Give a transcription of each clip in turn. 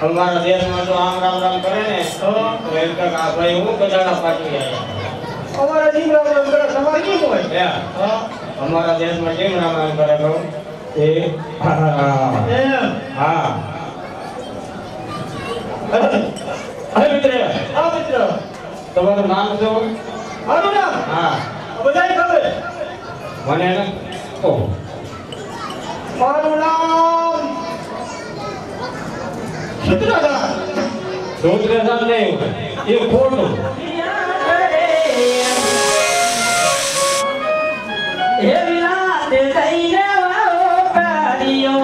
हमारा देश में तो आम राम राम करे ने तो वेलका का भाई हूं गजाड़ा पाटी आया हमारा जी राम राम करे समाज की होय हां हमारा देश में जी राम राम करे तो ए हां अरे मित्र हां मित्र તમારું નામ શું મારું નામ હા બધાય ખબર મને ને ઓ મારું નામ सूत्रधार नहीं ये फोटो ये विलाते सैने वाओ कारियो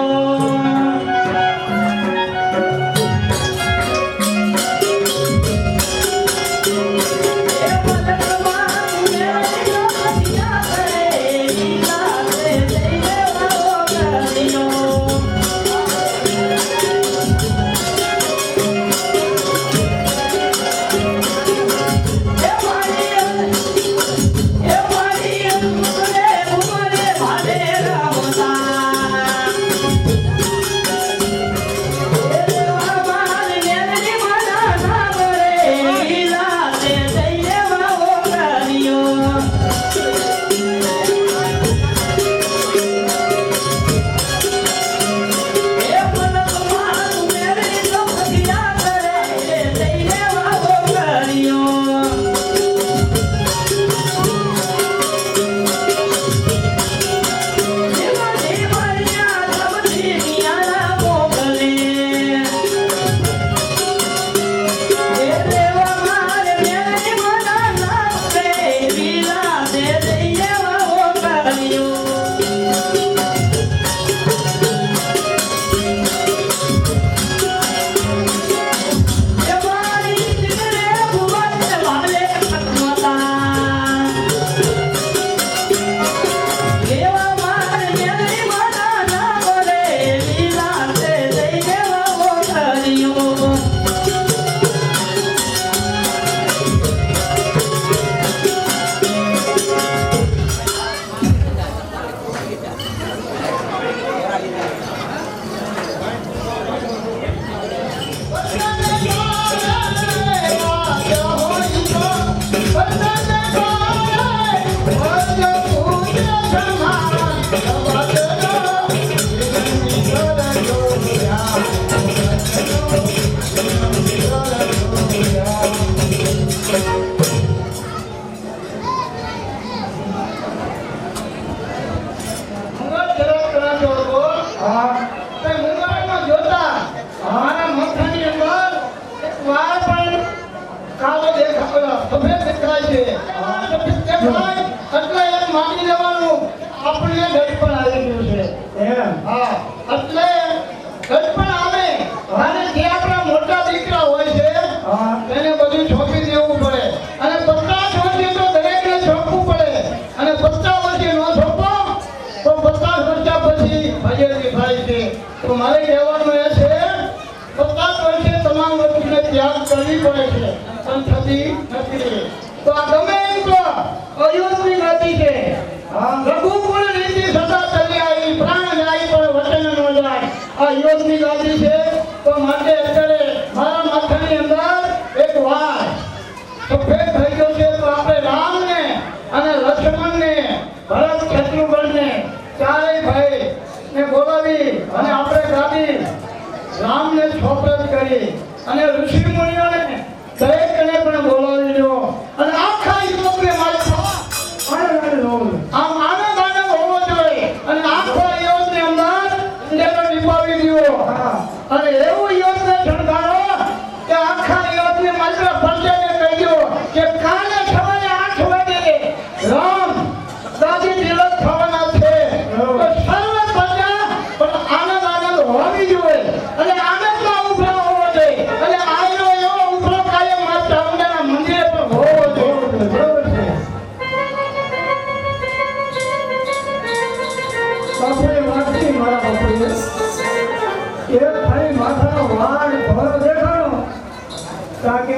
કારણ કે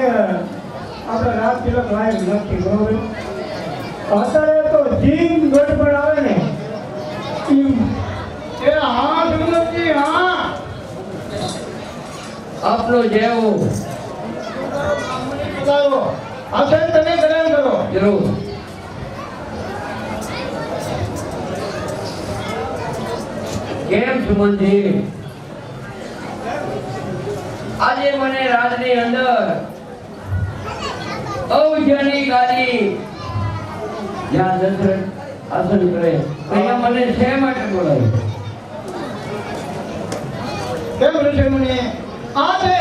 આપણે રાત તિલક લાઈવ નથી બરોબર. અત્યારે તો જીમ ગડબડ આવે ને એ હા સુંદરજી હા આપનો જેવો બોલાવો આ સાહેબ તમે ગ્રહણ કરો જરૂર. કેમ સુમનજી? આજે મને રાજની અંદર અવજની ગાદી જ્યાં દશરથ આસન કરે અહીંયા મને શા માટે બોલાવી? કેમ ઋષિ મુનિ આજે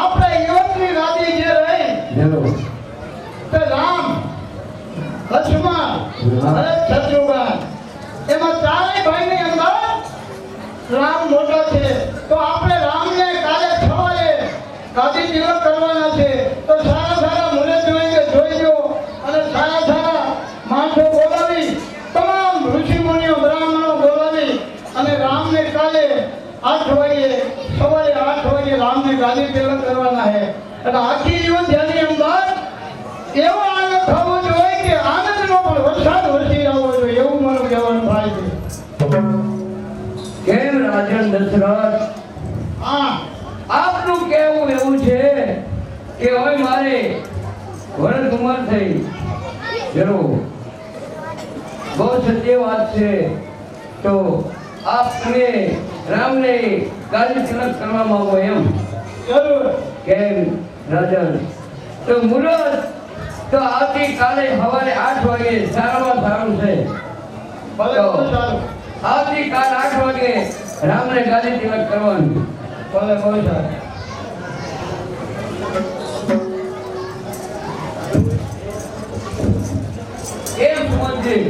આપણે યુવકની ગાદી જે રહી જરૂર. તે રામ લક્ષ્મણ અને શત્રુઘ્ન એમાં ચારેય ભાઈની અંદર રામ મોટા છે તો આપણે રામને કાલે સવારે ગાદી તિલક કરવાના છે. તો સારા સારા મુરત જોઈજો અને સારા સારા માણસો બોલાવી તમામ ઋષિ મુનિઓ બ્રાહ્મણો બોલાવી અને રામને કાલે 8 વાગે સવારે 8 વાગે રામને ગાદી તિલક કરવાના છે. અને આખી જીવન ધ્યાનની અંદર એવો આનંદ થવો જોઈએ કે આનંદનો પણ વરસાદ વરસી આવવો જોઈએ એવું મારું કહેવાનું થાય છે. કેમ રાજન દશરથ? હા આપનું કહેવું એવું છે કે હવે મારે વરદ ઉંમર થઈ. જરૂર, બહુ સત્ય વાત છે. તો આપને રામને ગાદી તિલક કરવા માંગો એમ? જરૂર. કેમ રાજન? તો મુહૂર્ત તો આવતીકાલે સવારે 8 વાગે સારામાં સારું છે. ભલે બહુ સારું. આવતીકાલ 8 વાગે રામને ગાદી તિલક કરવાનું. ભલે બહુ સારું. કેમ સુમનજી?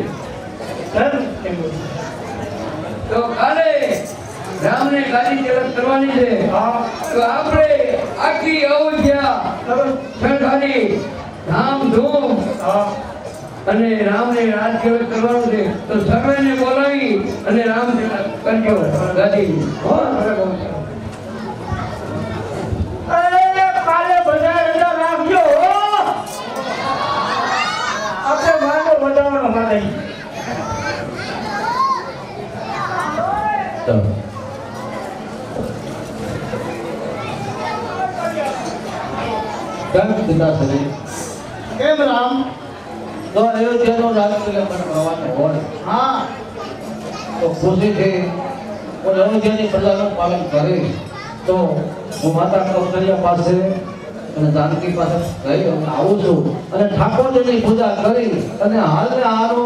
તો કાલે રામને ગાદી તિલક કરવાની છે. તો આપણે આખી અયોધ્યા સરકારી ધામધૂમ અને રામને રાજ તિલક કરવાનું છે. તો સર્વેને બોલાવી અને રામ તિલક કરજો ગાદી. કાલે બધા રજા રાખજો હો. આપણે માંડો વધારવાનો માટે કેમ રામ? તો અયોધ્યાનો રાજ તિલક કરવાનો હોય હા તો ખુશીથી હું અયોધ્યાની પ્રજાનું પાલન કરી તો હું માતા કૌશલ્યા પાસે અને જાનકી પાસે ગઈ અને આવું છું અને ઠાકોરજીની પૂજા કરી અને હાલને હારો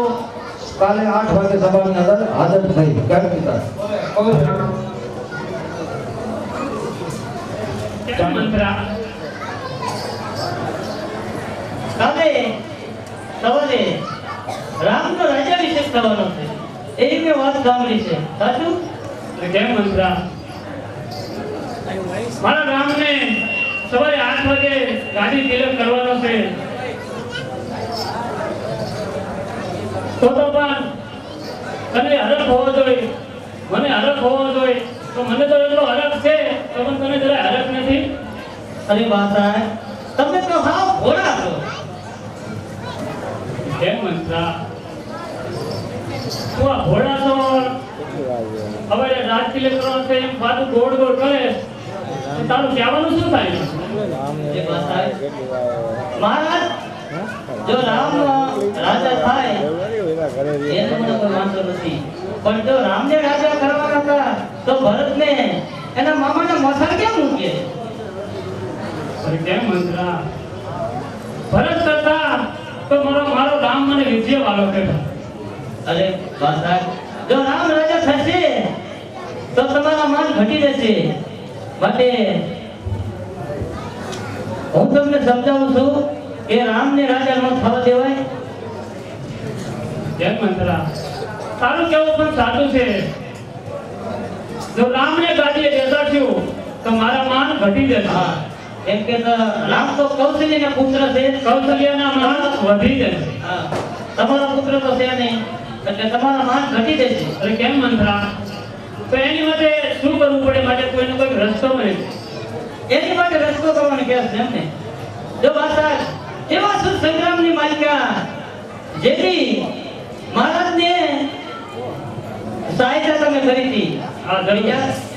કાલે 8 વાગે સભાની અંદર હાજર થઈ. કેમ પિતા? કાલે સવારે રામનો રાજ્યાભિષેક થવાનો છે એવી મેં વાત સાંભળી છે. સાચું? કેમ મંત્રા? મારા રામને સવારે 8 વાગે ગાદી તિલક કરવાનો છે. તો પણ તને હરખ હોવો જોઈએ, મને હરખ હોવો જોઈએ. તો મને તો એટલો હરખ છે તો પણ તને જરા હરખ નથી. અરે બાપા તમે તો હાવ ભોળા છો. કેમ મંત્રા? તું આ ઘોડા છો હવે રાજ તિલક કરવાનો છે એમ પાછું ગોળ ગોળ કરે તો તારું કહેવાનું શું થાય? એ બાપા મહારાજ જો રામ રાજા થાય એનો મને કોઈ વાંધો નથી, પણ જો રામને રાજા કરવાના હતા તો ભરતને એના મામાના મથાર કેમ મૂકે? અરે કેમ મંત્રા? ભરત કરતા તો મારો રામ મને વિજય વાલો કહેતો. અરે બાપા જો રામ રાજા થશે તો તમારા માન ઘટી જશે. માટે હું તમને સમજાવું છું કે રામને રાજા ન થવા દેવાય. કેમ મંત્રા? તારું કેવું પણ સાચું છે. જો રામને ગાદીએ બેસાડ્યું તો મારા માન ઘટી જશે. હા એમ કે રામ તો કૌશલ્યના પુત્ર છે, કૌશલ્યના માન વધી જશે. હા તમારા પુત્ર તો છે નહીં એટલે તમારા માન ઘટી જશે. અરે કેમ મંત્રા? તો એની માટે શું કરવું પડે? માટે કોઈનો કોઈ રસ્તો નથી. એની માટે રસ્તો કરવાનો કેસ છે એમને. જો બાદશાહ એવા સુર સંગ્રામની માલિકા જેથી મહારાજને સહાયતા તમે કરી હતી. હા, જરૂર.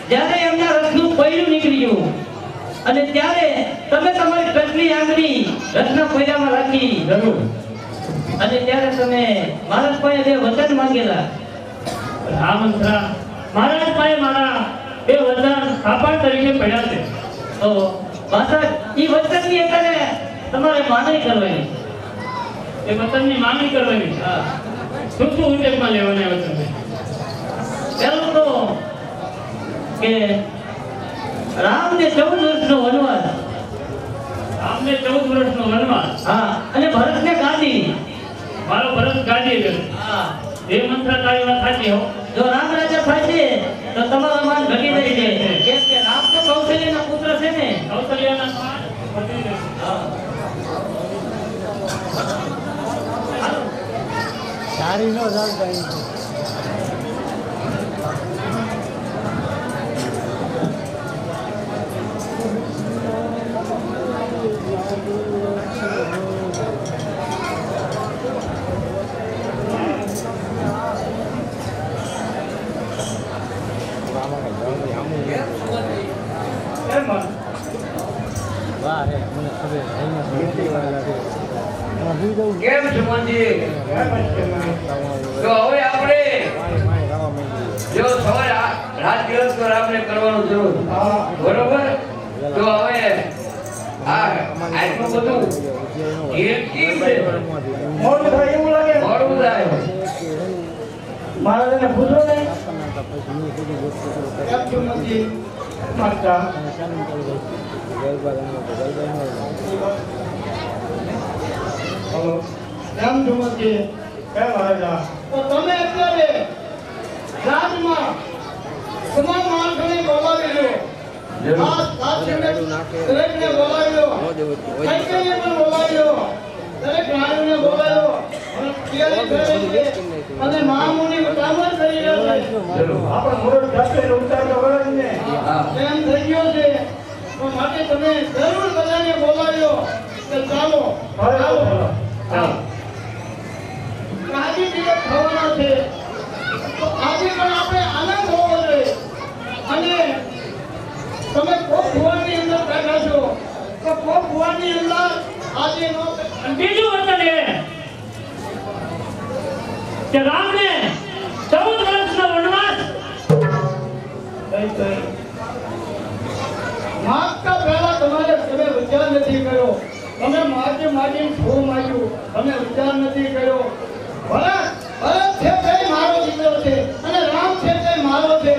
જ્યારે એમના રથનું પૈડું નીકળી ગયું અને ત્યારે તમે તમારી ટચલી આંગળી રથના પૈડામાં રાખી જરૂર. અને ત્યારે તમે મહારાજ પાસે બે વચન માંગેલા. રામંત્રા મહારાજ પાસે મારા બે વચન કાપડ તરીકે પડ્યા છે. તો બાદશાહ ઈ વચનની અંદર તમારે માંગણી કરવાની. એ વચનની માંગણી કરવાની. હા. શું શું ઉદ્યોગમાં લેવાના વચન છે? પહેલું તો કે રામને 14 વર્ષનો વનવાસ. રામને 14 વર્ષનો વનવાસ. હા. અને ભરતને ગાદી. મારો ભરત ગાદી છે. હા. એ મંત્ર તારી વાત સાચી હો. જો રામ રાજા થાય છે તો તમારા માન ઘટી જાય છે. કેમ કે રામ તો કૌશલ્યના પુત્ર છે ને. કૌશલ્યાના સમાન પતિ છે. હા. કેમ છો મંજી? તો હવે આપણે જો સવારે રાત દિવસ તો રામને કરવાનું જરૂર. બરોબર? તો હવે આટલું બધું ઘેર કેમ છે? મોડું થાય એવું લાગે મોડું થાય. મહારાજને પૂછો ને કેમ છો મંજી? માતા હલો કેમ છો મંજી? કેમ મહારાજા? તો તમે અત્યારે રાજમાં તમામ માણસોને બોલાવી લો. આ સાચીને દરેકને બોલાવી લો. કઈકઈને પણ બોલાવી લો. દરેક રાણીઓને બોલાવી લો. અને તૈયારી કરેલી છે. અને મહામુનિ ઉતાવળ કરી રહ્યા છે. આપણે મુરત જાતે ઉતારતો વળે ને હા. એમ થઈ ગયો છે. તો માટે તમે જરૂર બધાને બોલાવ્યો કે ચાલો ચાલો હા. આજે દિવસ થવાનો છે તો આજે પણ આપણે આનંદ હોવો જોઈએ. અને તમે કોપ ભુવનની અંદર બેઠા છો તો કોપ ભુવનની અંદર આજે નો અને બીજું વચન એ કે રામને 14 વર્ષનો વનવાસ. માગતા પહેલા તમારે તમે વિચાર નથી કર્યો. તમે માગીને શું માગ્યું? તમે વિચાર નથી કર્યો. ભરત છે તે મારો દીકરો છે અને રામ છે તે મારો છે.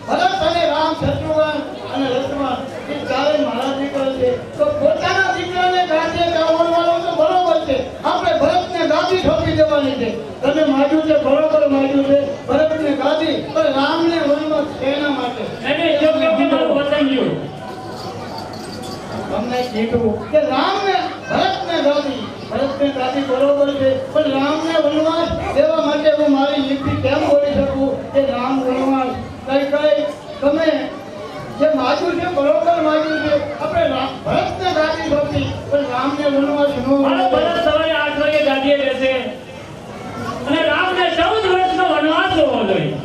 ભરત અને રામ શત્રુઘ્ન અને લક્ષ્મણ એ ચારે મારા દીકરા છે. તો પોતાના દીકરાને ગાદીએ ગાવાનો વાળો તો બરોબર છે. આપણે ભરતને ગાદી સોંપી દેવાની છે. તમે માગ્યું છે બરોબર માગ્યું છે ભરતને ગાદી, પણ રામને વનમાં શેના માટે? એને યોગ્ય મારું વચન લ્યો. તમને કીધું કે રામને ભરતને ગાદી બરોબર છે, પણ રામને વનવાસ દેવા માટે હું મારી લીટી કેમ બોલી શકું કે રામ વનવાસ કઈ તમે જે માગ્યું છે બરોબર માગ્યું છે. આપણે ભરતને ગાદી સોંપી પણ રામને વનવાસ મારો ભરત સવારે 8 વાગે ગાદીએ બેસે અને રામને 14 વર્ષનો વનવાસ હોવો જોઈએ.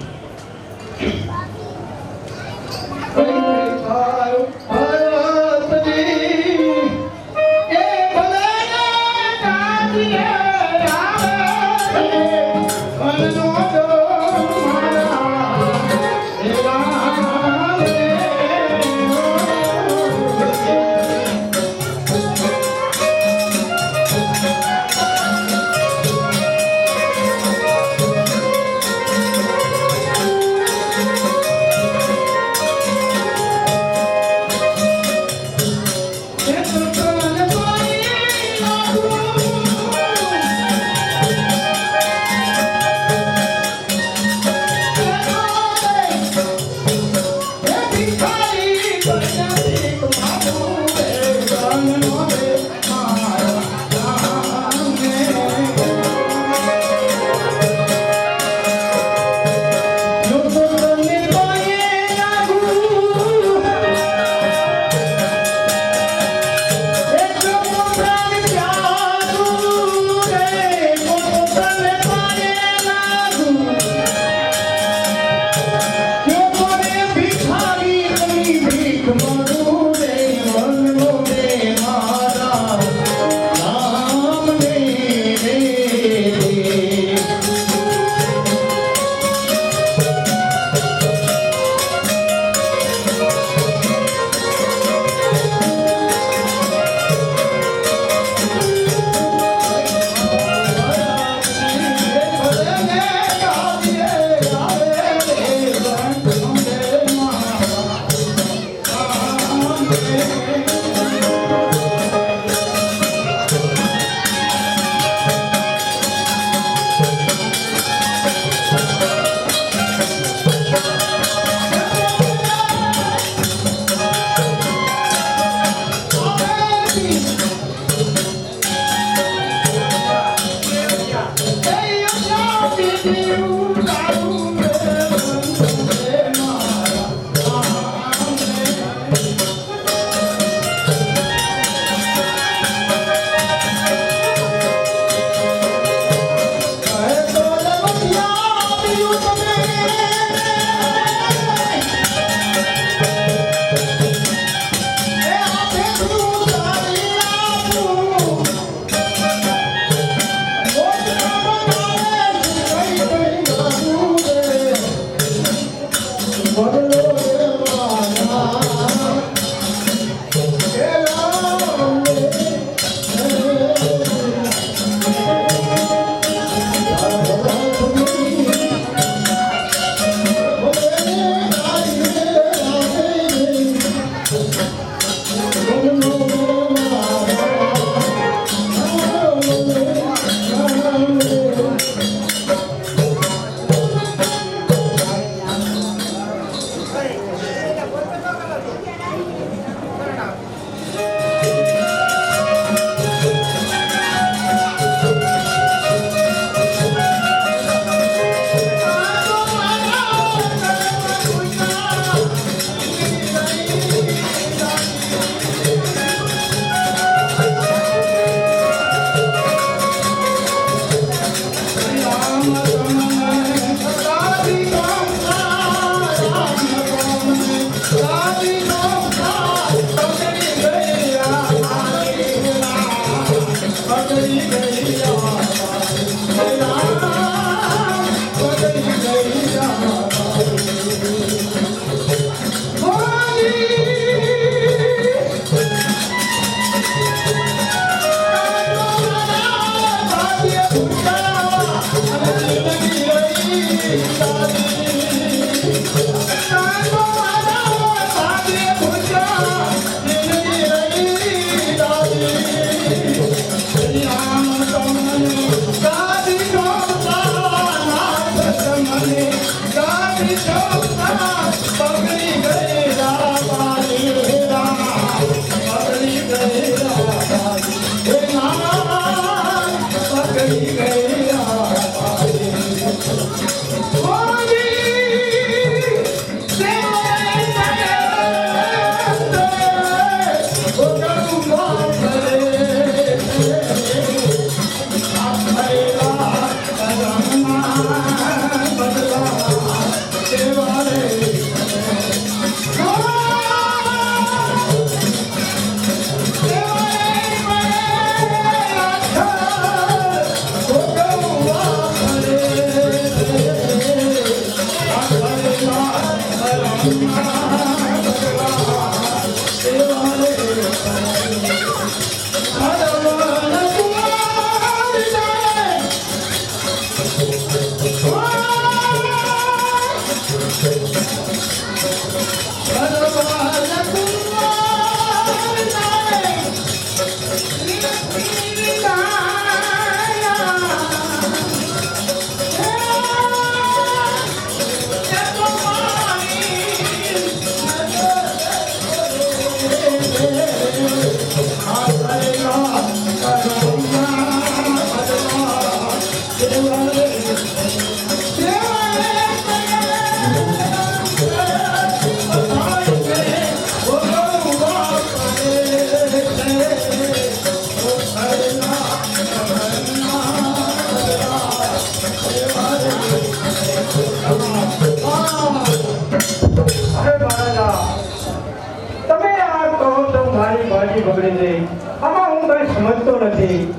પાછી બગડી ગઈ. આમાં હું કઈ સમજતો નથી.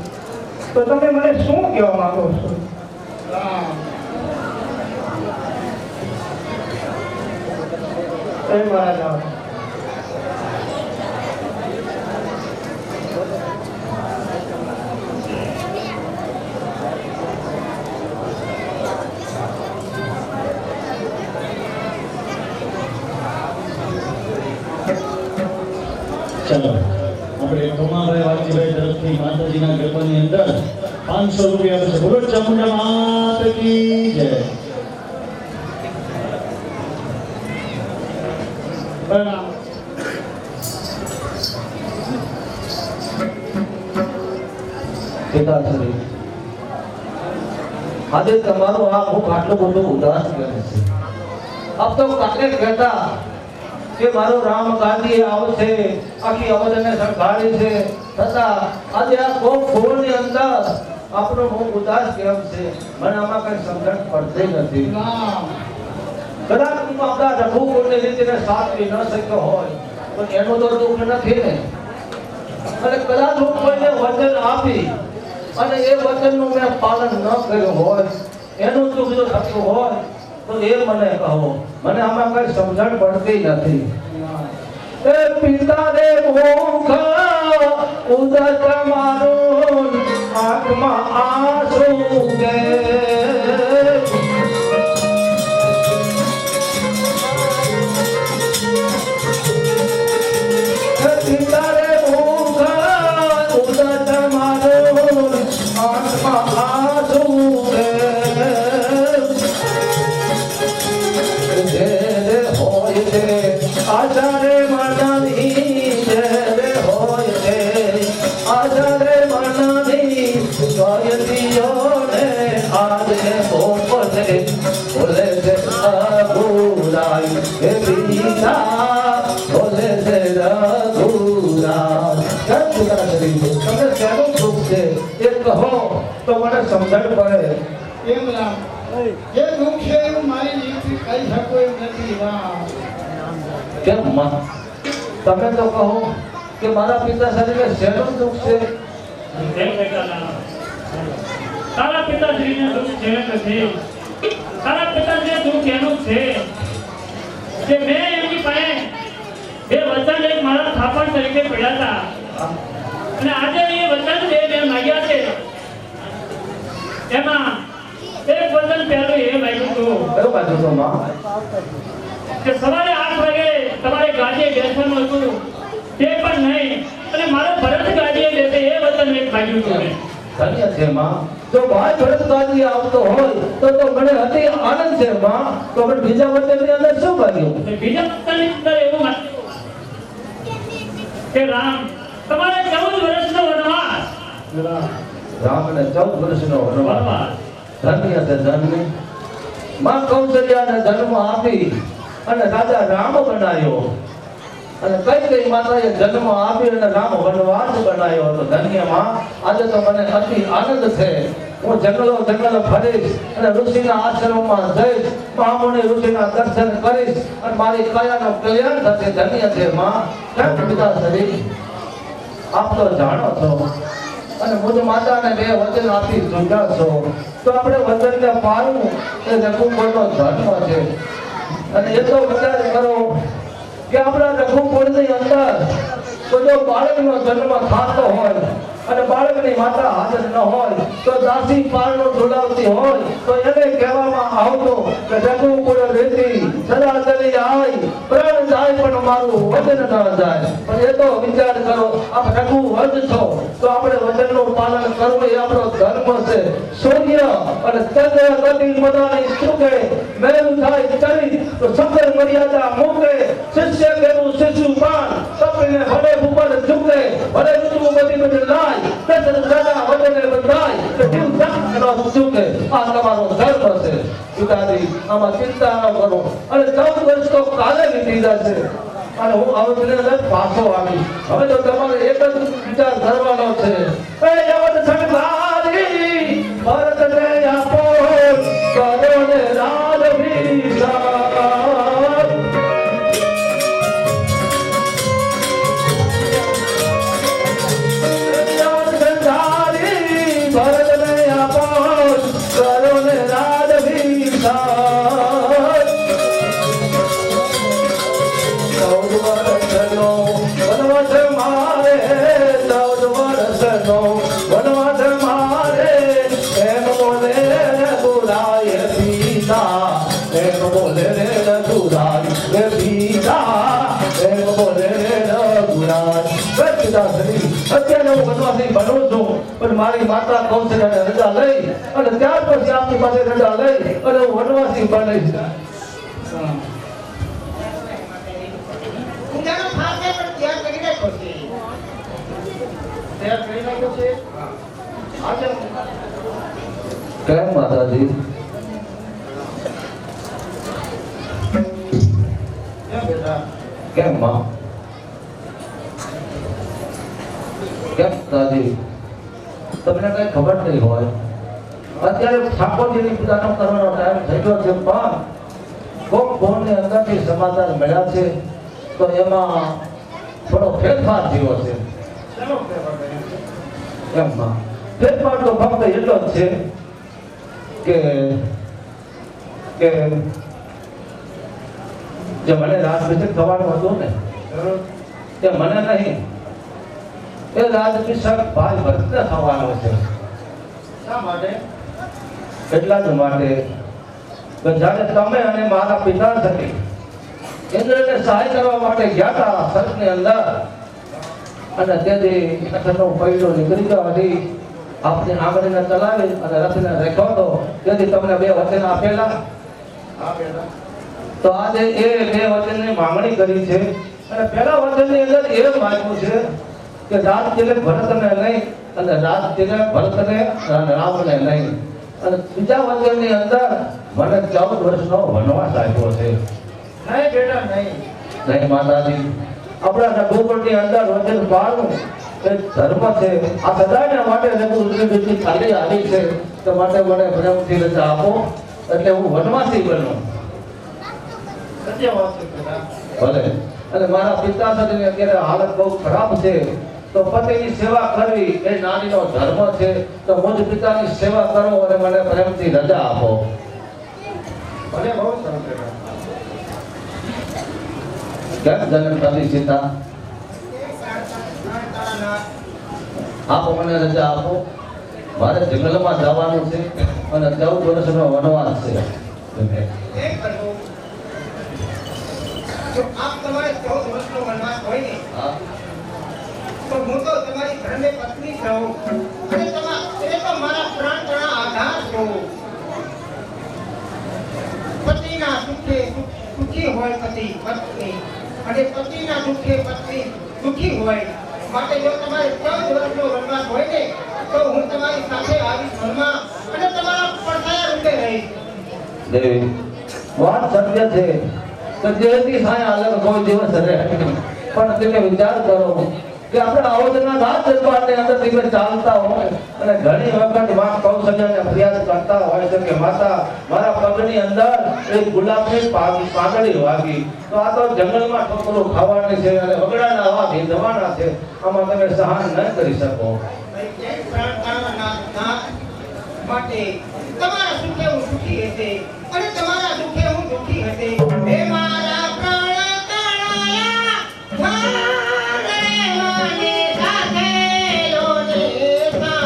તો તમે મને શું કહેવા માંગો છો? રામ એ મહારાજ ચલો આપણે કમાભાઈ વાલજીભાઈ તરફથી માતાજીના ગરબાની અંદર 500 રૂપિયા આપશે. બોલો ચામુંડા માત કી જય. પ્રણામ. પિતાશ્રી, આજે તમારો આ મુખ આટલો બધો ઉદાસ કરે છે. આપ તો કાલે કહેતા કે મારો રામ ગાદી આવશે, આખી અવધને સંભાળી છે, છતાં આજે આ કોપ ફોડની અંદર આપણો મુખ ઉદાસ કેમ છે? મને આમાં કઈ સમજણ પડતી નથી. રામ કદાચ હું આપણા રઘુકુળની રીતને સાચવી ન શક્યો હોય તો એનું તો દુઃખ નથી ને. અને કદાચ હું કોઈને વચન આપી અને એ વચનનું મેં પાલન ન કર્યું હોય, એનું દુઃખ જો થતું હોય તો એ મને કહો. મને આમાં કઈ સમજણ પડતી નથી. એ પિતા રે મુખ ઉદત મારું આંખમાં આંસુ કે પિતારે મુખ ઉદત મારું આંખમાં આંસુ કે જે હોય તે આચારે મનની જે હોય તે આચારે મનની ગયતીઓને આજે પોપલે બોલે છે અબુરાઈ હે પિતા બોલે છે રઘુરાઈ. તમને શેનું દુઃખ છે એ કહો તો મને સમજણ પડે. એમ રામ જે દુઃખ છે એવું મારી જીવથી કહી શકો એમ નથી. રામ કેમ માં? તમે તો કહો કે મારા પિતા શરીરે શેનું દુઃખ છે? એમ કહેતા તારા પિતાશ્રીને દુઃખ છે નથી. તારા પિતાશ્રીને દુઃખ એનું છે કે મેં એમની પાસે એ વચન એક મારા થાપણ તરીકે પડ્યા હતા અને આજે એ વચન જે મેં માગ્યા છે એમાં એક વચન પહેલું એ માગ્યું હતું કયું બાજુ તો માં? કે સવારે 8 વાગે તમારે ગાડીએ બેસવાનું હતું તે પણ નહીં અને મારો ભરત ગાડીએ બેસે એ વચન એક માગ્યું હતું મેં. ધન્ય છે માં. જો ભાઈ ભરત ગાદી આવતો હોય તો મને અતિ આનંદ છે માં. તો આપણે બીજા વચનની અંદર શું ભાગ્યું? બીજા વચનની અંદર એવું માગ્યું કે રામ તમારે 14 વર્ષનો વનવાસ રામને 14 વર્ષનો વનવાસ. વનવાસ ધન્ય છે ધન્ય. માં કૌશલ્યાને જન્મ આપી અને રાજા રામ બનાવ્યો અને કઈ કઈ માતાએ જન્મ આપી અને રામ વનવાસ બનાવ્યો હતો. ધન્ય માં. આજે તો મને અતિ આનંદ છે. હું જંગલો ફરીશ અને ઋષિના આશ્રમમાં જઈશ, મહામુનિ ઋષિના દર્શન કરીશ અને મારી કાયાનું કલ્યાણ થશે. ધન્ય છે માં. કેમ પિતાશ્રી, આપ તો જાણો છો અને મુજ માતાને 2 વચન આપી ચૂક્યા છો તો આપણે વચનને પાળવું એ રઘુકુળનો ધર્મ છે. અને એ તો વિચાર કરો કે આપણા રઘુકુળની અંદર તો જો બાળકનો જન્મ થતો હોય અને બાળકની માતા હાજર ન હોય તો દાસી પારણું ઝુલાવતી હોય તો એને કહેવામાં આવતું કે રઘુકુળ રેતી સદા ચલી આય, પ્રાણ જાય પણ મારું વચન ન જાય. પણ એ તો વિચાર કરો, આપ રઘુ વંશ છો તો આપણે વચનનું પાલન કરવું એ આપણો ધર્મ છે. સૂર્ય અને ચંદ્ર ગતિ મદાની ચૂકે, મેરુ થાય ચરી તો સફર મર્યાદા મૂકે, શિષ્ય કેવું શિશુપાન કપીને ભલે ઉપર ઝૂકે, ભલે ઋતુ બધી બધી લાય દર્શન દાદા વચને બંધાય કે જીવ જગ ન ચૂકે. આ તમારો ધર્મ છે. પિતાજી આમાં ચિંતા ન કરો. અને 14 વર્ષ તો કાલે વીતી જશે અને હું આવતીને અંદર પાછો આવી. હવે તો તમારે એક જ વિચાર કરવાનો છે. એ યવન સંઘારી ભરત ને આપો કરો ને રાજ ભીષણ. હું વનવાસી બનું છું પણ મારી માતા કૌશલ્યાને રજા લઈ અને ત્યાર પછી આપની પાસે રજા લઈ અને હું વનવાસી બનીશ. પૂજાનો થાળ છે પણ ત્યાગ કરી નાખ્યો છે. ત્યાગ કરી નાખ્યો છે. હા છે. કેમ માતાજી? કેમ બેટા? કેમ માં? કેમ દાદી? તમને કઈ ખબર નહીં હોય? અત્યારે ઠાકોરજીની પૂજાનો કરવાનો ટાઈમ થઈ ગયો છે પણ કોક ફોનની અંદરથી સમાચાર મળ્યા છે તો એમાં થોડો ફેરફાર થયો છે. શેનો ફેરફાર કર્યો છે? એમ માં ફેરફાર તો ફક્ત એટલો જ છે કે જે મને રાજભિષેક થવાનું હતું ને તે મને નહીં એ રાજભિષેક ભાઈ ભરતને થવાનો છે. શા માટે? એટલા જ માટે કે જ્યારે તમે અને મારા પિતા થકી ઇન્દ્રને સહાય કરવા માટે ગયા હતા સર્પની અંદર અને તેથી રથનો પૈડો નીકળી ગયો હતી આપની આંગળીને ચલાવી અને રથને રેખો હતો તેથી તમને 2 વચન આપેલા. હા બેટા. તો આજે એ 2 વચનની માંગણી કરી છે અને પહેલા વચનની અંદર એ માંગ્યું છે કે રાજ તિલક ભરતને નહીં અને રાજ તિલક ભરતને અને રામને નહીં અને બીજા વચનની અંદર મને 14 વર્ષનો વનવાસ આપ્યો છે. નહીં બેટા નહીં. નહીં માતાજી, આપણા રઘુકુળની અંદર વચન પાળવું એ ધર્મ છે. આ સદાયને માટે રઘુકુળની ખાલી આવી છે તો માટે મને પ્રેમથી રજા આપો એટલે હું વનવાસી બનું. સત્ય વાત છે બેટા. ભલે. અને મારા પિતા સાથેની અત્યારે હાલત બહુ ખરાબ છે તો પતિની સેવા કરવી એ નાનીનો ધર્મ છે તો મુજ પિતાની સેવા કરો અને મને પ્રેમથી રજા આપો. ભલે બહુ સરસ બેટા. કેમ જન્મ થતી સીતા? આપો મને રજા આપો. મારે જંગલમાં જવાનું છે અને 14 વર્ષનો વનવાસ છે. એક કરવો. જો આપ તમારે 14 વર્ષનો વનવાસ હોય ને હા તો હું તો તમારી ઘરને પત્ની છું અને તમે તો મારા પ્રાણના આધાર છો. પતિના સુખે સુખી હોય પતિ પત્ની અને પતિના દુઃખે પત્ની સુખી હોય. માટે જો તમારે 14 વર્ષનો વનવાસ હોય ને તો હું તમારી સાથે આવીશ વનમાં અને તમારા પડછાયા રૂપે રહીશ. દેવી વાત સત્ય છે કે જેથી સાય અલગ કોઈ દિવસ રહે પણ તમે વિચાર કરો કે આપણે આવોદના રાત દરબારની અંદર તમે ચાલતા હોય અને ઘણી વખત માં કૌશલ્યાને ફરિયાદ કરતા હોય છે કે માતા મારા પગની અંદર એક ગુલાબની પાંદડી વાગી તો આ તો જંગલમાં ઠોકરો ખાવાની છે અને વગડાના આવા ભીંધવાના છે આમાં તમે સહન ન કરી શકો. એક પ્રાણના નાથ માટે તમારા સુખે હું સુખી હશે અને તમારા દુઃખે હું દુઃખી હશે. હે મારા પ્રાણ તણાયા ધારે માની સાથે લોનેતા.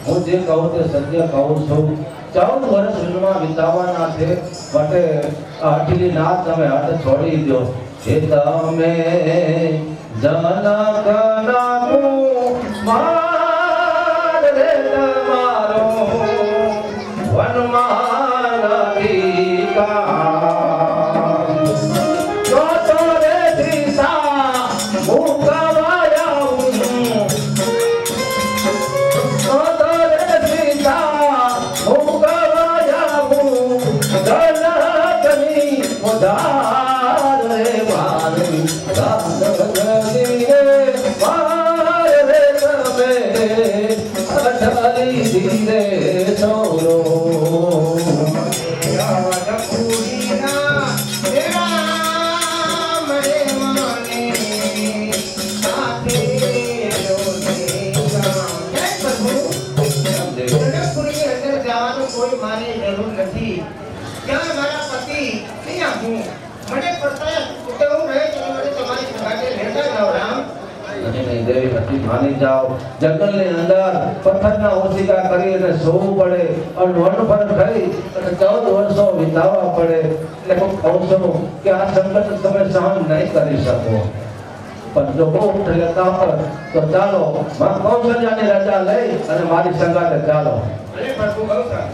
હું જે કહું તે સત્ય કહું છું. 14 વર્ષ વનમાં વિતાવવાના છે માટે આટલી ના તમે હાથ છોડી દો. હે તમે જનકના કુમાર રે તમારો વનમાં અધિકાર તો રે દિશા મુકવાયા હું ચાર રે મારી રાત જગી રે માર રે તમે અઠારી ધીરે સોરો કોઈ મારી જરૂર નથી ત્યાં મારા પતિ અહીંયા હું મને પડતા ઉતરવું રહે તો મને તમારી સાથે લેતા જાઓ રામ નહીં દેવી નથી માની જાઓ જંગલની અંદર પથ્થરના ઓશિકા કરી અને સોવું પડે અને વન પર થઈ અને 14 વર્ષો વિતાવવા પડે એટલે હું કહું છું કે આ સંકટ તમે સહન નહીં કરી શકો પણ જો બહુ લેતા હોય તો ચાલો માં કૌશલ્યાની રજા લઈ અને મારી સંગાતે ચાલો અરે પ્રભુ ગૌતા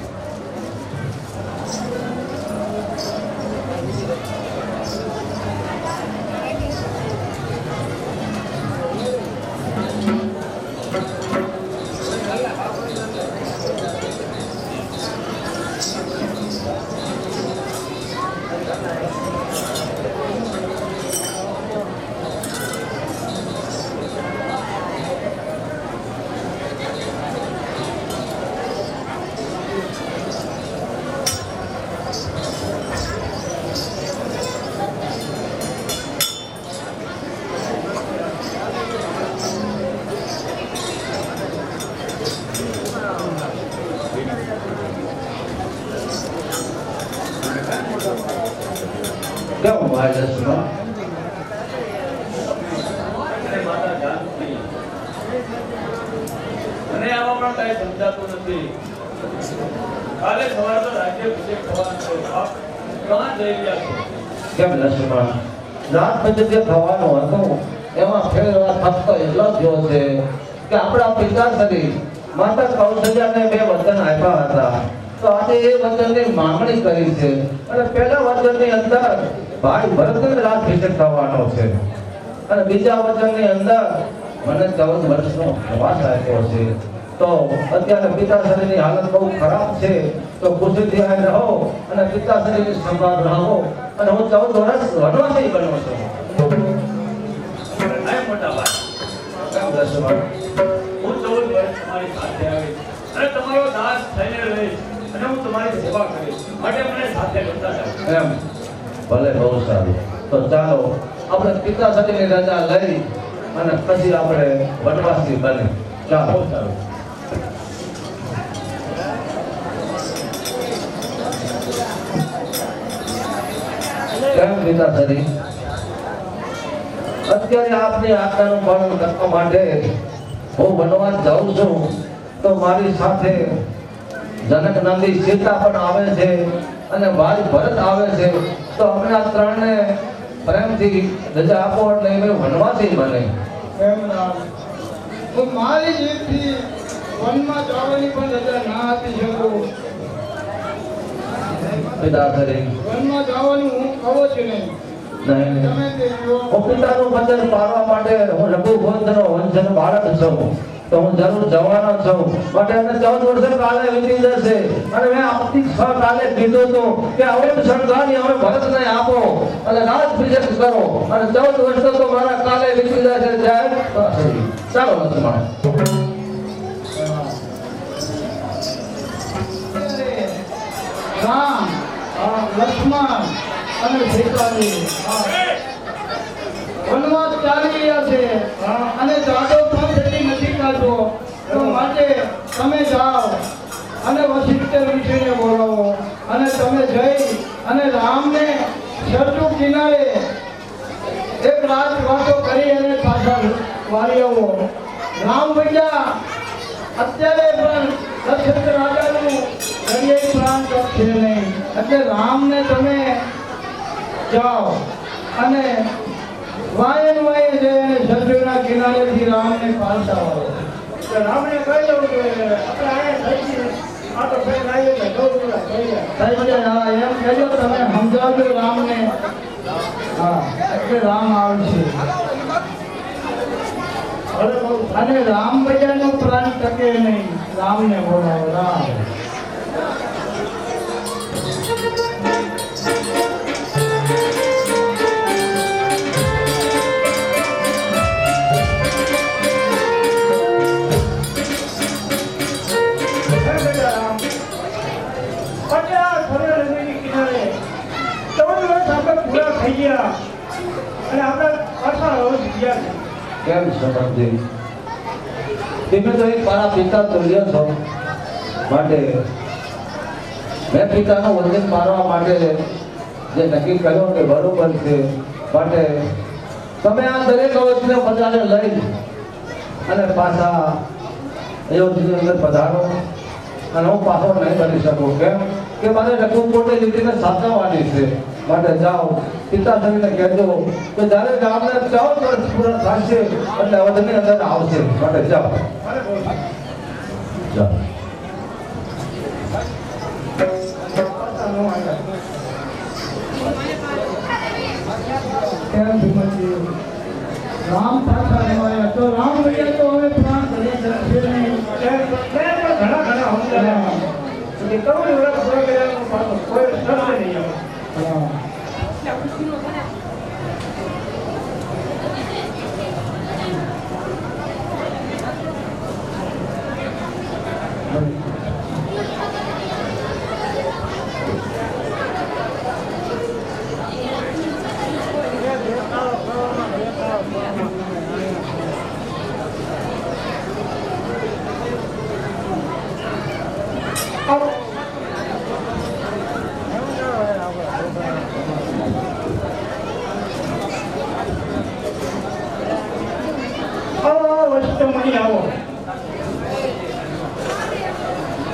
કેમ ભાઈ લક્ષ્મણ મને આમાં પણ કઈ સમજાતું નથી કાલે સવારે તો રાજ્યાભિષેક થવાનો છે આપ ક્યાં જઈ રહ્યા છો કેમ લક્ષ્મણ રાત પછી જે થવાનું હતું એમાં ફેરવા ફક્ત એટલો જ થયો છે કે આપણા પિતાશ્રી માતા કૌશલ્યાને 2 વચન આપ્યા હતા તો આજે એ વચનની માંગણી કરી છે અને પહેલા વચનની અંદર ભાઈ ભરતને રાજ્યાભિષેક થવાનો છે અને બીજા વચનની અંદર મને 14 વર્ષનો પ્રવાસ આપ્યો છે તો અત્યારે પિતાશ્રીની હાલત બહુ ખરાબ છે તો ખુશીથી અહીં રહો અને પિતાશ્રીની સંભાળ રહો અને હું 14 વર્ષ વનવાસી બન્યો છું અરે મોટા ભાઈ કેમ લક્ષ્મણ હું 14 વર્ષ તમારી સાથે આવીશ અને તમારો દાસ થઈને રહીશ અને હું તમારી સેવા કરીશ માટે મને સાથે લેતા જાઓ એમ ભલે બહુ સારું તો ચાલો આપણે પિતાશ્રીની રજા લઈ અને પછી આપણે વનવાસી બને ચાલો બહુ સારું કેમ પિતાશ્રી અત્યારે આપની આજ્ઞાનું પાલન કરવા માટે હું વનવાસ જાઉં છું તો મારી સાથે જનક નંદી સીતા પણ આવે છે અને ભાઈ ભરત આવે છે તો અમને આ ત્રણને પ્રેમથી રજા આપો એટલે અમે વનવાસી બને એમ રામ હું મારી જીતથી વનમાં જવાની પણ રજા ના આપી શકું પિતાશ્રી વનમાં જવાનું હું કહું છું નહીં નહીં તમે તે કહો. હું પિતાનું વચન પાળવા માટે હું રઘુવંશનો વંશનો બાળક છું તો હું જરૂર જવાનો છું માટે અમે 14 વર્ષ કાલે વીતી જશે અને મેં આપતી કાલે કીધું હતું કે હવે શણગારી અમે ભરતને આપો અને રાજ્યાભિષેક કરો અને 14 વર્ષ તો મારા કાલે વીતી જશે જય ચાલો લક્ષ્મણ રામ લક્ષ્મણ અને સીતાજી વનવાસ ચાલી રહ્યા છે અને જાદવ પણ તેની નથી કાઢતો તો માટે તમે જાઓ અને વશિષ્ઠ ઋષિને બોલાવો અને તમે જઈ અને રામને સરજુ કિનારે એક રાત વાતો કરી અને પાછા વાળી આવો રામ ભૈયા અત્યારે પણ દશરથ રાજાનું દરિયાઈ પ્રાણ છે નહીં એટલે રામને તમે જાઓ અને વાયન વાયે જઈ અને સરજુના કિનારેથી રામને પાછા આવો રામને કહી દઉં કે આપણે આયા થઈ આ તો ફેર આવીએ ને ગૌરવ કહીએ હા એમ કહેજો તમે સમજાવજો રામને હા એટલે રામ આવશે અને રામ ભૈયાનો પ્રાણ ટકે નહીં રામને બોલાવો રામ સર્વ નદીની કિનારે 14 વર્ષ આપણે પૂરા થઈ ગયા અને આપણે 18 વર્ષ ગયા છે. કેમ સમજે તમે તો એક મારા પિતા તુલ્ય છો માટે મેં પિતાનો વંદન મારવા માટે જે નક્કી કર્યો કે બરોબર છે માટે તમે આ દરેક અવસ્થને બધાને લઈ અને પાછા અયોધ્યાની અંદર પધારો અને હું પાછો નહીં કરી શકું કેમ કે મારે રકમ પોતે લીધીને સાચવવાની છે માટે જાઓ પિતાશ્રીને કહેજો કે જ્યારે ગામને 14 વર્ષ પૂરા થશે એટલે અવધની અંદર આવશે માટે જાઓ જાઓ કેમ ભીમજી? રામ પાછા આવ્યા તો રામ ગયા તો હવે પ્રાણ કરી શકશે નહીં. ઘણા સમજાવ્યા કે 14 વર્ષ પૂરા કર્યા પાછો કોઈ શરત નહીં આવે.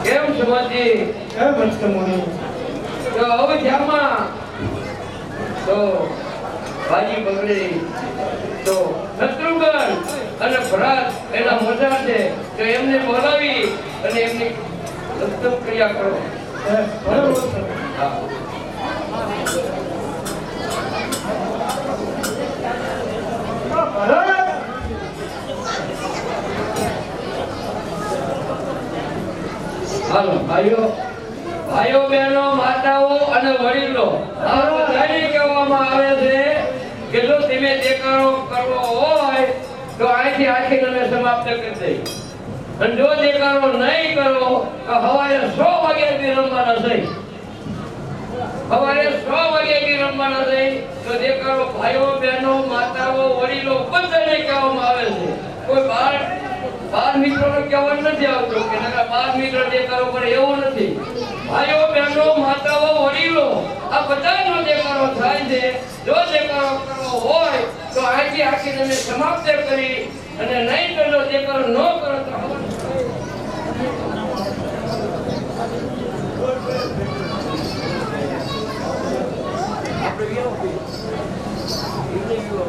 કેમ સમાજી તો હવે ધ્યાનમાં તો બાજી બગડી તો શત્રુઘ્ન અને ભરત એના મોટા છે તો એમને બોલાવી અને એમની ઉત્તમ ક્રિયા કરો. હા. હાલો ભાઈઓ બહેનો માતાઓ અને વડીલો આ બધાને કહેવામાં આવે છે કે જો તમે દેખાડો કરવો હોય તો અહીંથી આખી તમે સમાપ્ત કરી દઈ અને જો દેખાડો નહીં કરો તો સવારે 100 વાગ્યાથી રમવાના થઈ સવારે 100 વાગ્યાથી રમવાના થઈ તો દેખાડો ભાઈઓ બહેનો માતાઓ વડીલો બધાને કહેવામાં આવે છે. કોઈ બાર મિત્રોને કહેવાનું નથી આવતું કે નકર 12 મિત્ર દેખાડો કરે એવું નથી. ભાઈઓ બહેનો માતાઓ વડીલો આ બધાનો દેખાડો થાય છે. જો દેખાડો કરવો હોય તો અહીંથી આખી તમે સમાપ્ત કરી અને નહીં કરો દેખાડો ન કરો તો